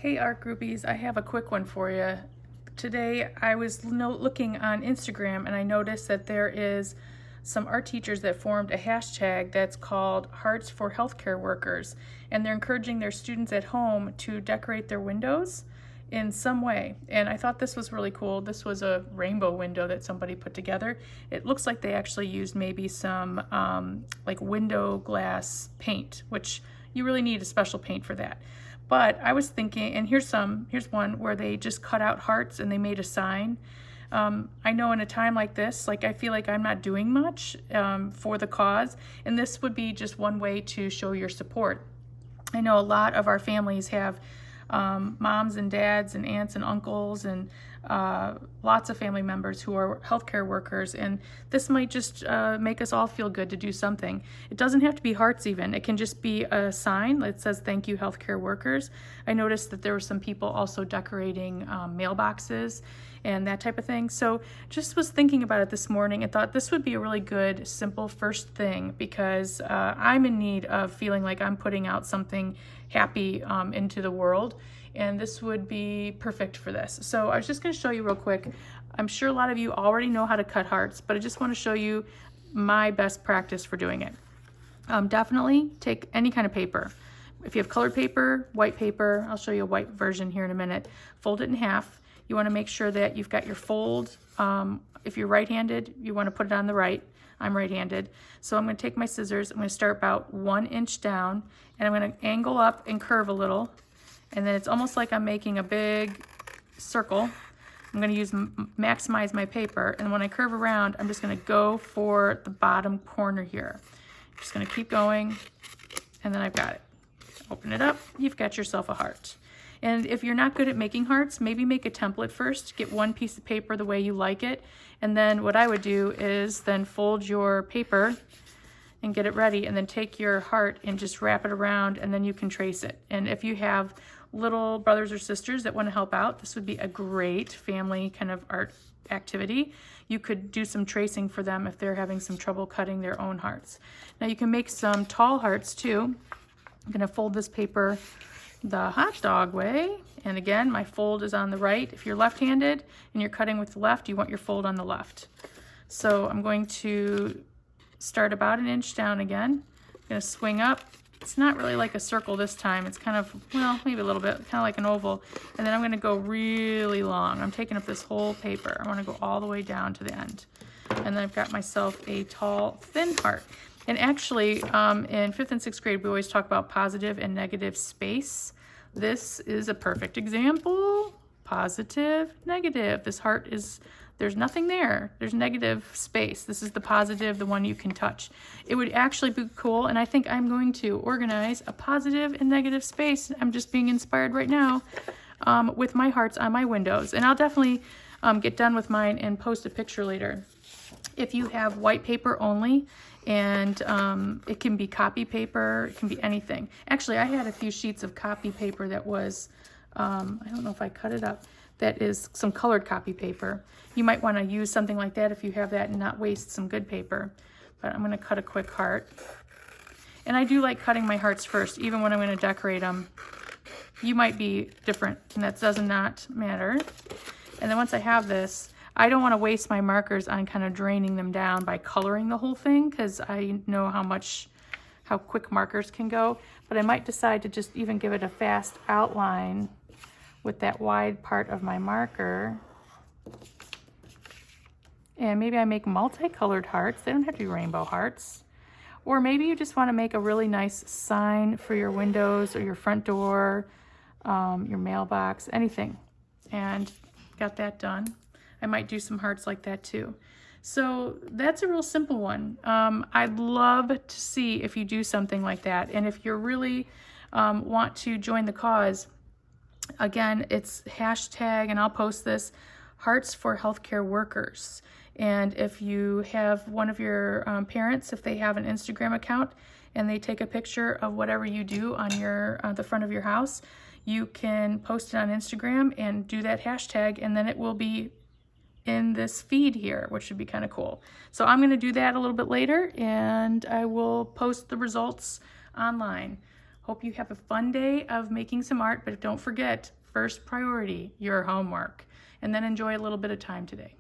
Hey art groupies, I have a quick one for you. Today I was looking on Instagram and I noticed that there is some art teachers that formed a hashtag that's called Hearts for Healthcare Workers, and they're encouraging their students at home to decorate their windows in some way. And I thought this was really cool. This was a rainbow window that somebody put together. It looks like they actually used maybe some like window glass paint, which you really need a special paint for that. But I was thinking, and here's one where they just cut out hearts and they made a sign. I know in a time like this, like I feel like I'm not doing much for the cause, and this would be just one way to show your support. I know a lot of our families have moms and dads and aunts and uncles and lots of family members who are healthcare workers, and this might just make us all feel good to do something. It doesn't have to be hearts even. It can just be a sign that says thank you healthcare workers. I noticed that there were some people also decorating mailboxes and that type of thing. So just was thinking about it this morning and thought this would be a really good simple first thing, because I'm in need of feeling like I'm putting out something happy into the world, and this would be perfect for this. So I was just going to show you real quick. I'm sure a lot of you already know how to cut hearts, but I just want to show you my best practice for doing it. Definitely take any kind of paper. If you have colored paper, white paper, I'll show you a white version here in a minute. Fold it in half. You want to make sure that you've got your fold. If you're right-handed, you want to put it on the right. I'm right-handed. So I'm going to take my scissors. I'm going to start about 1 inch down, and I'm going to angle up and curve a little. And then it's almost like I'm making a big circle. I'm going to maximize my paper. And when I curve around, I'm just going to go for the bottom corner here. I'm just going to keep going, and then I've got it. Open it up. You've got yourself a heart. And if you're not good at making hearts, maybe make a template first. Get one piece of paper the way you like it. And then what I would do is then fold your paper and get it ready, and then take your heart and just wrap it around, and then you can trace it. And if you have little brothers or sisters that want to help out, this would be a great family kind of art activity. You could do some tracing for them if they're having some trouble cutting their own hearts. Now you can make some tall hearts too. I'm going to fold this paper the hot dog way, and again my fold is on the right. If you're left-handed and you're cutting with the left, you want your fold on the left. So I'm going to start about 1 inch down again. I'm going to swing up. It's not really like a circle this time. It's kind of, well, maybe a little bit, kind of like an oval. And then I'm going to go really long. I'm taking up this whole paper. I want to go all the way down to the end. And then I've got myself a tall, thin heart. And actually, in 5th and 6th grade, we always talk about positive and negative space. This is a perfect example. Positive, negative. This heart is, there's nothing there. There's negative space. This is the positive, the one you can touch. It would actually be cool, and I think I'm going to organize a positive and negative space. I'm just being inspired right now with my hearts on my windows. And I'll definitely get done with mine and post a picture later. If you have white paper only, and it can be copy paper, it can be anything. Actually, I had a few sheets of copy paper that was, I don't know if I cut it up, that is some colored copy paper. You might want to use something like that if you have that and not waste some good paper. But I'm going to cut a quick heart. And I do like cutting my hearts first, even when I'm going to decorate them. You might be different, and that does not matter. And then once I have this, I don't want to waste my markers on kind of draining them down by coloring the whole thing, because I know how quick markers can go. But I might decide to just even give it a fast outline with that wide part of my marker. And maybe I make multicolored hearts. They don't have to be rainbow hearts. Or maybe you just want to make a really nice sign for your windows or your front door, your mailbox, anything. And got that done. I might do some hearts like that too. So that's a real simple one. I'd love to see if you do something like that. And if you really want to join the cause, again, it's hashtag, and I'll post this, Hearts for Healthcare Workers. And if you have one of your parents, if they have an Instagram account and they take a picture of whatever you do on your the front of your house, you can post it on Instagram and do that hashtag, and then it will be in this feed here, which should be kind of cool. So I'm going to do that a little bit later, and I will post the results online. Hope you have a fun day of making some art, but don't forget, first priority, your homework. And then enjoy a little bit of time today.